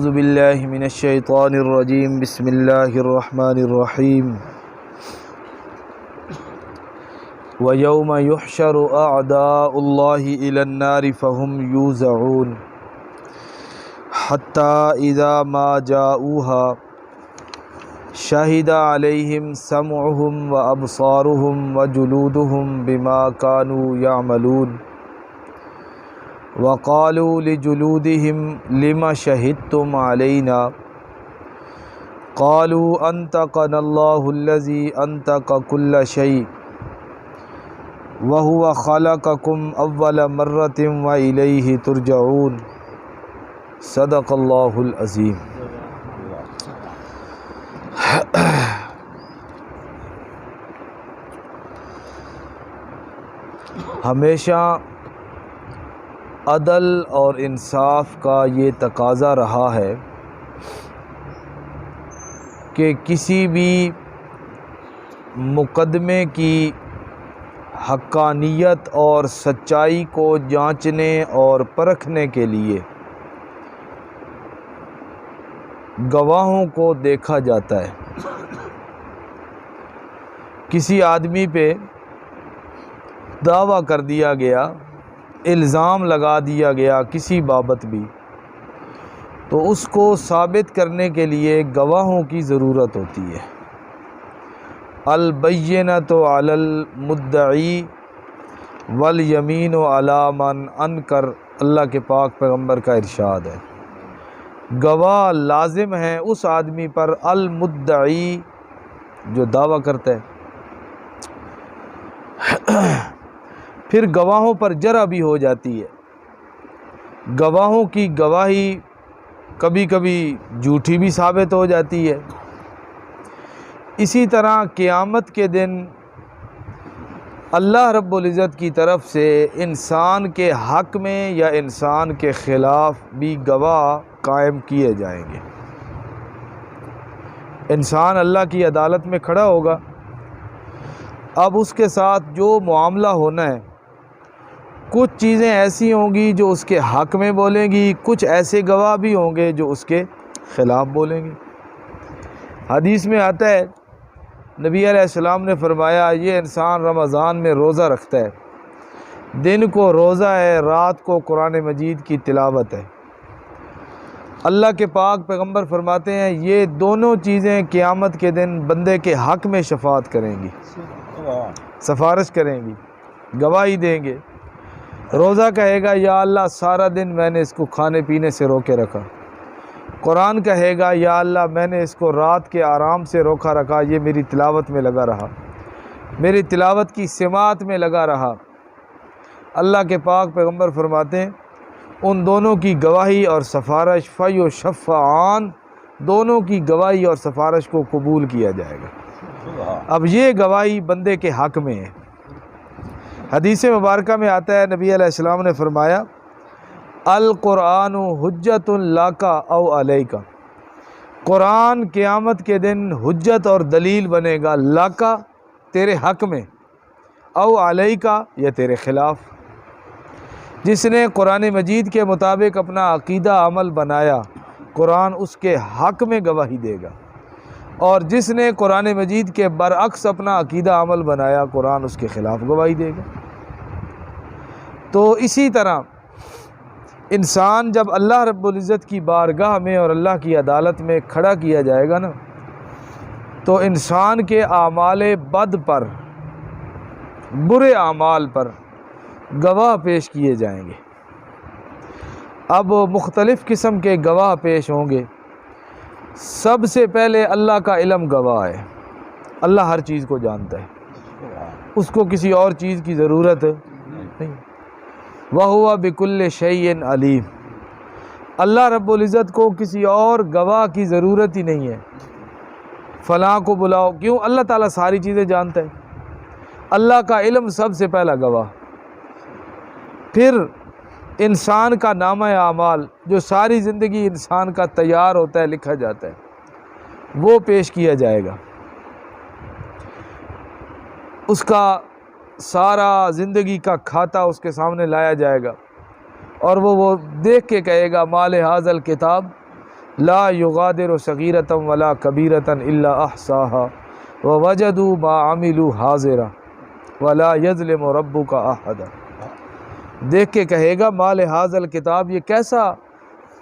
باللہ من الشیطان الرجیم بسم اللہ الرحمن الرحیم وَيَوْمَ يُحْشَرُ أَعْدَاءُ اللَّهِ إِلَى النَّارِ فَهُمْ يُوزَعُونَ حَتَّى إِذَا مَا جَاءُوهَا شَهِدَ عَلَيْهِمْ سَمْعُهُمْ وَأَبْصَارُهُمْ وَجُلُودُهُمْ بِمَا كَانُوا يَعْمَلُونَ وَقَالُوا لِجُلُودِهِمْ لِمَ شَهِدتُّمْ عَلَيْنَا قَالُوا أَنطَقَنَا اللَّهُ الَّذِي أَنطَقَ كُلَّ شَيْءٍ وَهُوَ خَلَقَكُمْ أَوَّلَ مَرَّةٍ وَإِلَيْهِ تُرْجَعُونَ صدق اللہ العظیم۔ ہمیشہ عدل اور انصاف کا یہ تقاضا رہا ہے کہ کسی بھی مقدمے کی حقانیت اور سچائی کو جانچنے اور پرکھنے کے لیے گواہوں کو دیکھا جاتا ہے۔ کسی آدمی پہ دعویٰ کر دیا گیا، الزام لگا دیا گیا کسی بابت بھی، تو اس کو ثابت کرنے کے لیے گواہوں کی ضرورت ہوتی ہے۔ البینۃ علی المدعی والیمین علی من انکر، اللہ کے پاک پیغمبر کا ارشاد ہے۔ گواہ لازم ہے اس آدمی پر المدعی جو دعویٰ کرتا ہے، پھر گواہوں پر جرح بھی ہو جاتی ہے۔ گواہوں کی گواہی کبھی کبھی جھوٹی بھی ثابت ہو جاتی ہے۔ اسی طرح قیامت کے دن اللہ رب العزت کی طرف سے انسان کے حق میں یا انسان کے خلاف بھی گواہ قائم کیے جائیں گے۔ انسان اللہ کی عدالت میں کھڑا ہوگا، اب اس کے ساتھ جو معاملہ ہونا ہے، کچھ چیزیں ایسی ہوں گی جو اس کے حق میں بولیں گی، کچھ ایسے گواہ بھی ہوں گے جو اس کے خلاف بولیں گے۔ حدیث میں آتا ہے، نبی علیہ السلام نے فرمایا، یہ انسان رمضان میں روزہ رکھتا ہے، دن کو روزہ ہے، رات کو قرآن مجید کی تلاوت ہے۔ اللہ کے پاک پیغمبر فرماتے ہیں یہ دونوں چیزیں قیامت کے دن بندے کے حق میں شفاعت کریں گی، سفارش کریں گی، گواہی دیں گے۔ روزہ کہے گا یا اللہ سارا دن میں نے اس کو کھانے پینے سے روکے رکھا۔ قرآن کہے گا یا اللہ میں نے اس کو رات کے آرام سے روکا رکھا، یہ میری تلاوت میں لگا رہا، میری تلاوت کی سماعت میں لگا رہا۔ اللہ کے پاک پیغمبر فرماتے ہیں ان دونوں کی گواہی اور سفارش فیشفعان، دونوں کی گواہی اور سفارش کو قبول کیا جائے گا۔ اب یہ گواہی بندے کے حق میں ہے۔ حدیث مبارکہ میں آتا ہے، نبی علیہ السلام نے فرمایا القرآن حجت لک او علیک، قرآن قیامت کے دن حجت اور دلیل بنے گا، لک تیرے حق میں، او علیک یا تیرے خلاف۔ جس نے قرآن مجید کے مطابق اپنا عقیدہ عمل بنایا، قرآن اس کے حق میں گواہی دے گا، اور جس نے قرآن مجید کے برعکس اپنا عقیدہ عمل بنایا، قرآن اس کے خلاف گواہی دے گا۔ تو اسی طرح انسان جب اللہ رب العزت کی بارگاہ میں اور اللہ کی عدالت میں کھڑا کیا جائے گا نا، تو انسان کے اعمال بد پر، برے اعمال پر گواہ پیش کیے جائیں گے۔ اب مختلف قسم کے گواہ پیش ہوں گے۔ سب سے پہلے اللہ کا علم گواہ ہے، اللہ ہر چیز کو جانتا ہے، اس کو کسی اور چیز کی ضرورت نہیں۔ وَهُوَ بِكُلِّ شَيْءٍ عَلِيمٌ، اللہ رب العزت کو کسی اور گواہ کی ضرورت ہی نہیں ہے۔ فلاں کو بلاؤ، کیوں؟ اللہ تعالیٰ ساری چیزیں جانتا ہے۔ اللہ کا علم سب سے پہلا گواہ۔ پھر انسان کا نامہ اعمال جو ساری زندگی انسان کا تیار ہوتا ہے، لکھا جاتا ہے، وہ پیش کیا جائے گا۔ اس کا سارا زندگی کا کھاتا اس کے سامنے لایا جائے گا، اور وہ دیکھ کے کہے گا مال حاضل کتاب لا یغادر صغیرۃ ولا کبیرۃ الا احصاها ووجدوا ما عملوا حاضرا ولا یظلم ربک احدا۔ دیکھ کے کہے گا مال حاضر کتاب، یہ کیسا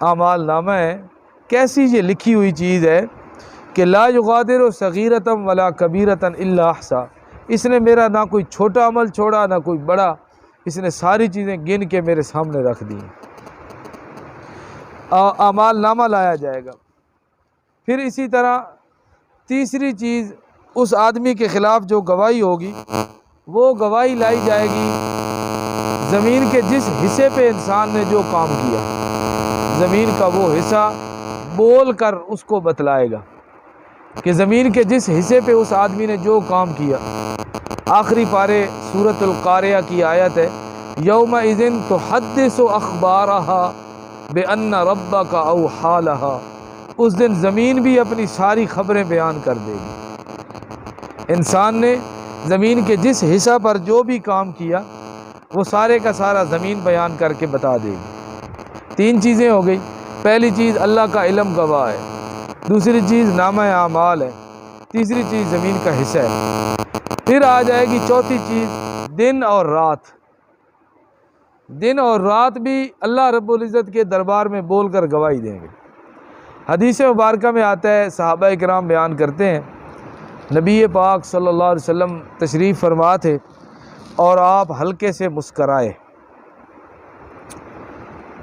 اعمال نامہ ہے، کیسی یہ لکھی ہوئی چیز ہے کہ لا یغادر صغیرۃ ولا کبیرۃ الا احصا، اس نے میرا نہ کوئی چھوٹا عمل چھوڑا نہ کوئی بڑا، اس نے ساری چیزیں گن کے میرے سامنے رکھ دی۔ اعمال نامہ لایا جائے گا۔ پھر اسی طرح تیسری چیز، اس آدمی کے خلاف جو گواہی ہوگی وہ گواہی لائی جائے گی زمین کے جس حصے پہ انسان نے جو کام کیا، زمین کا وہ حصہ بول کر اس کو بتلائے گا کہ زمین کے جس حصے پہ اس آدمی نے جو کام کیا۔ آخری پارے سورۃ القاریہ کی آیت ہے یومئذ تحدث اخبارها بأن ربک اوحی لها، اس دن زمین بھی اپنی ساری خبریں بیان کر دے گی۔ انسان نے زمین کے جس حصہ پر جو بھی کام کیا وہ سارے کا سارا زمین بیان کر کے بتا دے گی۔ تین چیزیں ہو گئی، پہلی چیز اللہ کا علم گواہ ہے، دوسری چیز نامہ اعمال ہے، تیسری چیز زمین کا حصہ ہے۔ پھر آ جائے گی چوتھی چیز، دن اور رات۔ دن اور رات بھی اللہ رب العزت کے دربار میں بول کر گواہی دیں گے۔ حدیث مبارکہ میں آتا ہے، صحابہ کرام بیان کرتے ہیں، نبی پاک صلی اللہ علیہ وسلم تشریف فرما تھے اور آپ ہلکے سے مسکرائے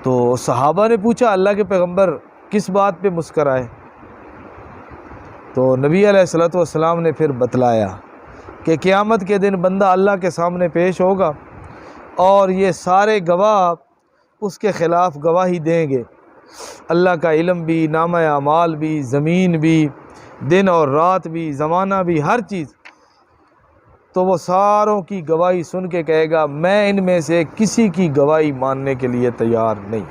تو صحابہ نے پوچھا اللہ کے پیغمبر کس بات پہ مسکرائے؟ تو نبی علیہ الصلوۃ والسلام نے پھر بتلایا کہ قیامت کے دن بندہ اللہ کے سامنے پیش ہوگا اور یہ سارے گواہ اس کے خلاف گواہی دیں گے، اللہ کا علم بھی، نامہ اعمال بھی، زمین بھی، دن اور رات بھی، زمانہ بھی، ہر چیز۔ تو وہ ساروں کی گواہی سن کے کہے گا میں ان میں سے کسی کی گواہی ماننے کے لیے تیار نہیں،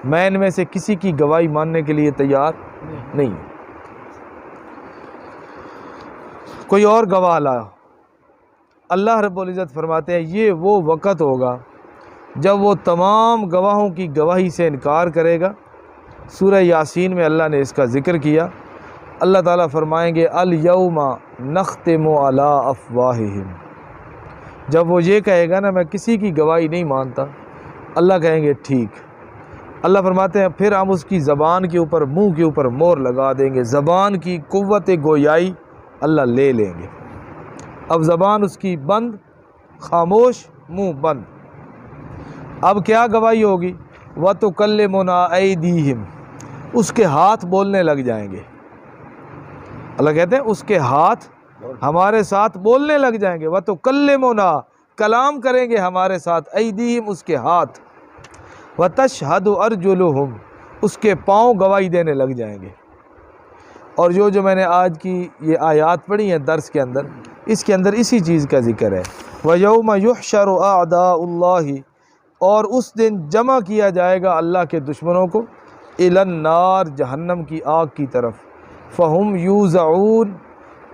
میں ان میں سے کسی کی گواہی ماننے کے لیے تیار نہیں۔ کوئی اور گواہ لایا۔ اللہ رب العزت فرماتے ہیں یہ وہ وقت ہوگا جب وہ تمام گواہوں کی گواہی سے انکار کرے گا۔ سورہ یاسین میں اللہ نے اس کا ذکر کیا۔ اللہ تعالیٰ فرمائیں گے الیوم نختم علی افواہہم، جب وہ یہ کہے گا نا میں کسی کی گواہی نہیں مانتا، اللہ کہیں گے ٹھیک۔ اللہ فرماتے ہیں پھر ہم اس کی زبان کے اوپر، منہ کے اوپر مہر لگا دیں گے، زبان کی قوت گویائی اللہ لے لیں گے۔ اب زبان اس کی بند، خاموش، منہ بند۔ اب کیا گواہی ہوگی؟ وَتُكَلِّمُنَا أَيْدِيهِمْ، اس کے ہاتھ بولنے لگ جائیں گے۔ اللہ کہتے ہیں اس کے ہاتھ ہمارے ساتھ بولنے لگ جائیں گے، وَتُكَلِّمُنَا، کلام کریں گے ہمارے ساتھ، أَيْدِيهِمْ، اس کے ہاتھ، وَتَشْهَدُ أَرْجُلُهُمْ، اس کے پاؤں گواہی دینے لگ جائیں گے۔ اور جو میں نے آج کی یہ آیات پڑھی ہیں درس کے اندر، اس کے اندر اسی چیز کا ذکر ہے۔ وَيَوْمَ يُحْشَرُ أَعْدَاءُ اللَّهِ، اور اس دن جمع کیا جائے گا اللہ کے دشمنوں کو، إِلَى النَّارِ، جہنم کی آگ کی طرف، فَهُمْ يُوزَعُونَ،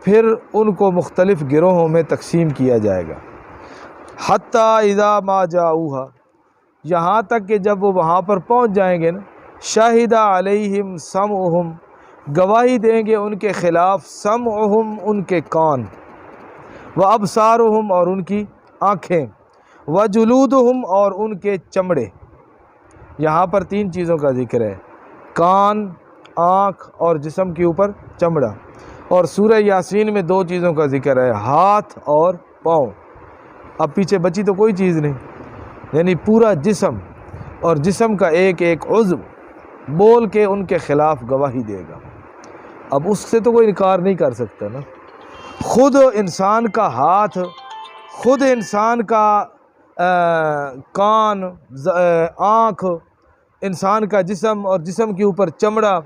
پھر ان کو مختلف گروہوں میں تقسیم کیا جائے گا۔ حَتَّى إِذَا مَا جَاءُوهَا، یہاں تک کہ جب وہ وہاں پر پہنچ جائیں گے نا، شَهِدَ عَلَيْهِمْ سَمْعُهُمْ، گواہی دیں گے ان کے خلاف، سمعہم، ان کے کان، وابصارہم، اور ان کی آنکھیں، وجلودہم، اور ان کے چمڑے۔ یہاں پر تین چیزوں کا ذکر ہے، کان، آنکھ اور جسم کے اوپر چمڑا۔ اور سورہ یاسین میں دو چیزوں کا ذکر ہے، ہاتھ اور پاؤں۔ اب پیچھے بچی تو کوئی چیز نہیں، یعنی پورا جسم، اور جسم کا ایک ایک عضو بول کے ان کے خلاف گواہی دے گا۔ اب اس سے تو کوئی انکار نہیں کر سکتا نا، خود انسان کا ہاتھ، خود انسان کا کان، آنکھ، انسان کا جسم اور جسم کے اوپر چمڑا،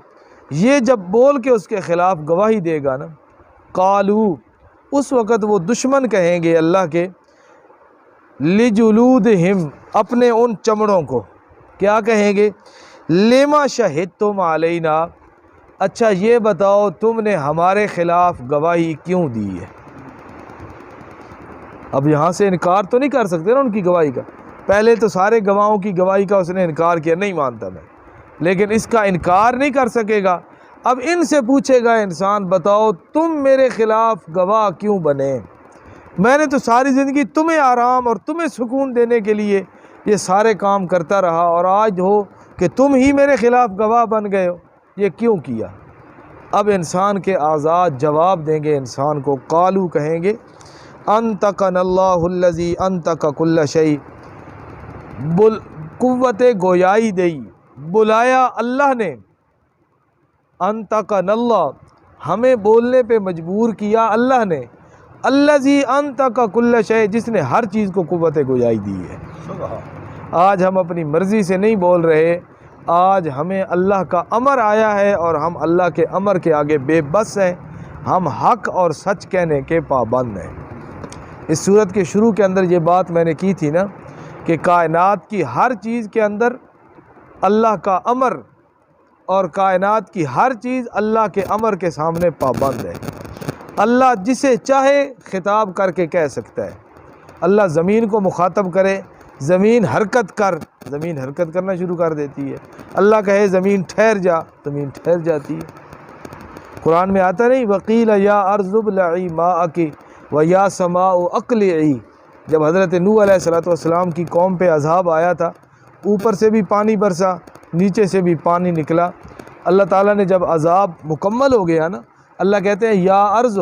یہ جب بول کے اس کے خلاف گواہی دے گا نا، قالو، اس وقت وہ دشمن کہیں گے اللہ کے، لجلودہم، اپنے ان چمڑوں کو، کیا کہیں گے؟ لما شہدتم علینا، اچھا یہ بتاؤ تم نے ہمارے خلاف گواہی کیوں دی ہے؟ اب یہاں سے انکار تو نہیں کر سکتے نا ان کی گواہی کا، پہلے تو سارے گواہوں کی گواہی کا اس نے انکار کیا، نہیں مانتا میں، لیکن اس کا انکار نہیں کر سکے گا۔ اب ان سے پوچھے گا انسان، بتاؤ تم میرے خلاف گواہ کیوں بنے؟ میں نے تو ساری زندگی تمہیں آرام اور تمہیں سکون دینے کے لیے یہ سارے کام کرتا رہا، اور آج ہو کہ تم ہی میرے خلاف گواہ بن گئے ہو، یہ کیوں کیا؟ اب انسان کے آزاد جواب دیں گے انسان کو، قالو کہیں گے انطقنا اللہ الذی انطق کل شیء، قوت گویائی دئی، بلایا اللہ نے، انطقنا اللہ، ہمیں بولنے پہ مجبور کیا اللہ نے، الذی انطق کل شیء، جس نے ہر چیز کو قوت گویائی دی ہے۔ آج ہم اپنی مرضی سے نہیں بول رہے، آج ہمیں اللہ کا امر آیا ہے اور ہم اللہ کے امر کے آگے بے بس ہیں، ہم حق اور سچ کہنے کے پابند ہیں۔ اس صورت کے شروع کے اندر یہ بات میں نے کی تھی نا کہ کائنات کی ہر چیز کے اندر اللہ کا امر، اور کائنات کی ہر چیز اللہ کے امر کے سامنے پابند ہے۔ اللہ جسے چاہے خطاب کر کے کہہ سکتا ہے۔ اللہ زمین کو مخاطب کرے، زمین حرکت کر، زمین حرکت کرنا شروع کر دیتی ہے۔ اللہ کہے زمین ٹھہر جا، زمین ٹھہر جاتی ہے۔ قرآن میں آتا نہیں وقیل یا ارض ابلعی ماءکی و یا سماء اقلعی، جب حضرت نوح علیہ السلام کی قوم پہ عذاب آیا تھا، اوپر سے بھی پانی برسا، نیچے سے بھی پانی نکلا، اللہ تعالیٰ نے جب عذاب مکمل ہو گیا نا، اللہ کہتے ہیں یا ارض،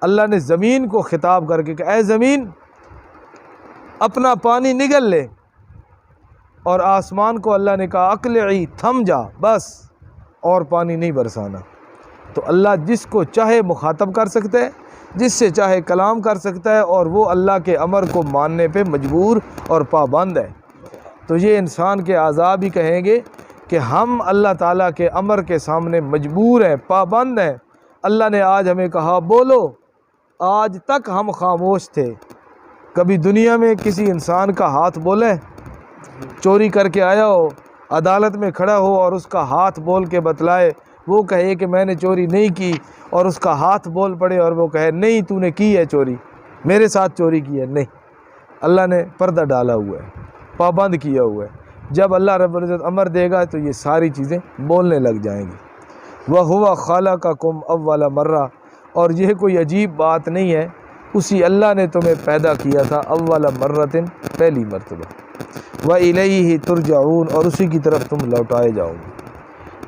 اللہ نے زمین کو خطاب کر کے کہ اے زمین اپنا پانی نگل لے، اور آسمان کو اللہ نے کہا اقلعی، تھم جا بس، اور پانی نہیں برسانا۔ تو اللہ جس کو چاہے مخاطب کر سکتا ہے، جس سے چاہے کلام کر سکتا ہے، اور وہ اللہ کے امر کو ماننے پہ مجبور اور پابند ہے۔ تو یہ انسان کے اعضاء بھی کہیں گے کہ ہم اللہ تعالیٰ کے امر کے سامنے مجبور ہیں، پابند ہیں۔ اللہ نے آج ہمیں کہا بولو، آج تک ہم خاموش تھے۔ کبھی دنیا میں کسی انسان کا ہاتھ بولے، چوری کر کے آیا ہو، عدالت میں کھڑا ہو اور اس کا ہاتھ بول کے بتلائے، وہ کہے کہ میں نے چوری نہیں کی، اور اس کا ہاتھ بول پڑے اور وہ کہے نہیں تو نے کی ہے چوری، میرے ساتھ چوری کی ہے؟ نہیں، اللہ نے پردہ ڈالا ہوا ہے، پابند کیا ہوا ہے۔ جب اللہ رب العزت امر دے گا تو یہ ساری چیزیں بولنے لگ جائیں گی۔ وَهُوَ خَلَقَكُمْ أَوَّلَ مَرَّةٍ، اور یہ کوئی عجیب بات نہیں ہے، اسی اللہ نے تمہیں پیدا کیا تھا اول مرتن، پہلی مرتبہ، وَإِلَيْهِ تُرْجَعُونَ، اور اسی کی طرف تم لوٹائے جاؤ گے۔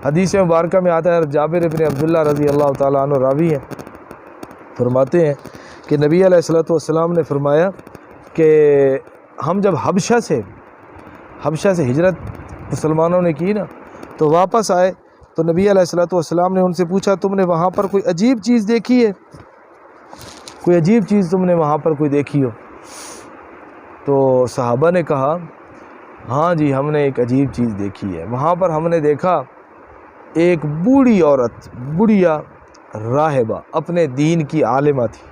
حدیث مبارکہ میں آتا ہے، جابر بن عبداللہ رضی اللہ تعالیٰ عنہ راوی ہیں، فرماتے ہیں کہ نبی علیہ السلام نے فرمایا کہ ہم جب حبشہ سے ہجرت مسلمانوں نے کی نا، تو واپس آئے تو نبی علیہ السلام نے ان سے پوچھا تم نے وہاں پر کوئی عجیب چیز دیکھی ہے؟ کوئی عجیب چیز تم نے وہاں پر کوئی دیکھی ہو؟ تو صحابہ نے کہا ہاں جی، ہم نے ایک عجیب چیز دیکھی ہے۔ وہاں پر ہم نے دیکھا ایک بوڑھی عورت، بڑھیا راہبہ، اپنے دین کی عالمہ تھی،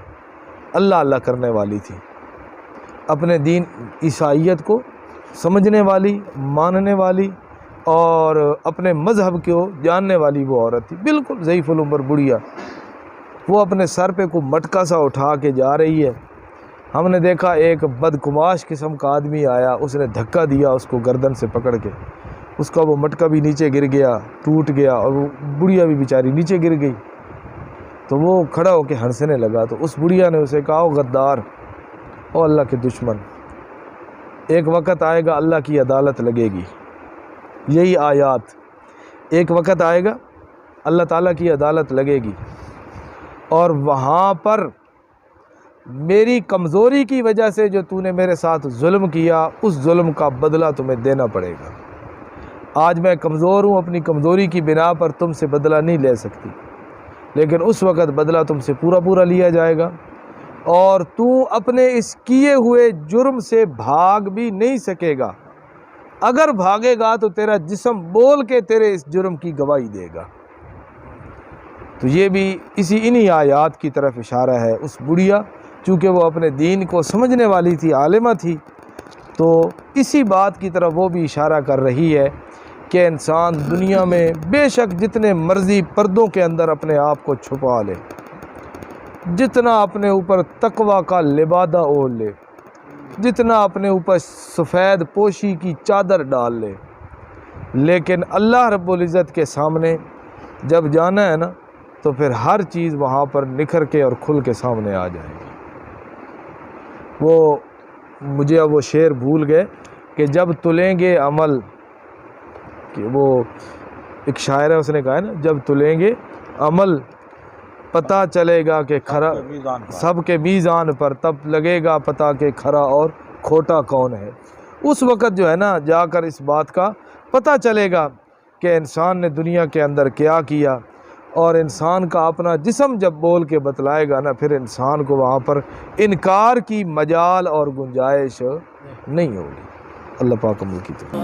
اللہ اللہ کرنے والی تھی، اپنے دین عیسائیت کو سمجھنے والی، ماننے والی، اور اپنے مذہب کو جاننے والی وہ عورت تھی، بالکل ضعیف العمر بڑھیا۔ وہ اپنے سر پہ کوئی مٹکا سا اٹھا کے جا رہی ہے۔ ہم نے دیکھا ایک بدکماش قسم کا آدمی آیا، اس نے دھکا دیا اس کو گردن سے پکڑ کے، اس کا وہ مٹکا بھی نیچے گر گیا، ٹوٹ گیا، اور وہ بڑھیا بھی بیچاری نیچے گر گئی۔ تو وہ کھڑا ہو کے ہنسنے لگا، تو اس بڑھیا نے اسے کہا او غدار، او اللہ کے دشمن، ایک وقت آئے گا اللہ کی عدالت لگے گی۔ یہی آیات، ایک وقت آئے گا اللہ تعالیٰ کی عدالت لگے گی، اور وہاں پر میری کمزوری کی وجہ سے جو تو نے میرے ساتھ ظلم کیا، اس ظلم کا بدلہ تمہیں دینا پڑے گا۔ آج میں کمزور ہوں، اپنی کمزوری کی بنا پر تم سے بدلہ نہیں لے سکتی، لیکن اس وقت بدلہ تم سے پورا لیا جائے گا، اور تو اپنے اس کیے ہوئے جرم سے بھاگ بھی نہیں سکے گا۔ اگر بھاگے گا تو تیرا جسم بول کے تیرے اس جرم کی گواہی دے گا۔ تو یہ بھی انہی آیات کی طرف اشارہ ہے۔ اس بڑھیا چونکہ وہ اپنے دین کو سمجھنے والی تھی، عالمہ تھی، تو اسی بات کی طرف وہ بھی اشارہ کر رہی ہے کہ انسان دنیا میں بے شک جتنے مرضی پردوں کے اندر اپنے آپ کو چھپا لے، جتنا اپنے اوپر تقوی کا لبادہ اوڑھ لے، جتنا اپنے اوپر سفید پوشی کی چادر ڈال لے، لیکن اللہ رب العزت کے سامنے جب جانا ہے نا تو پھر ہر چیز وہاں پر نکھر کے اور کھل کے سامنے آ جائے گی۔ وہ مجھے اب وہ شعر بھول گئے کہ جب تلیں گے عمل، کہ وہ ایک شاعر ہے اس نے کہا ہے نا، جب تلیں گے عمل پتہ چلے گا کہ کھرا سب کے میزان پر، تب لگے گا پتہ کہ کھرا اور کھوٹا کون ہے۔ اس وقت جو ہے نا جا کر اس بات کا پتہ چلے گا کہ انسان نے دنیا کے اندر کیا کیا، اور انسان کا اپنا جسم جب بول کے بتلائے گا نا، پھر انسان کو وہاں پر انکار کی مجال اور گنجائش نہیں ہوگی۔ اللہ پاک عمل کی توفیق۔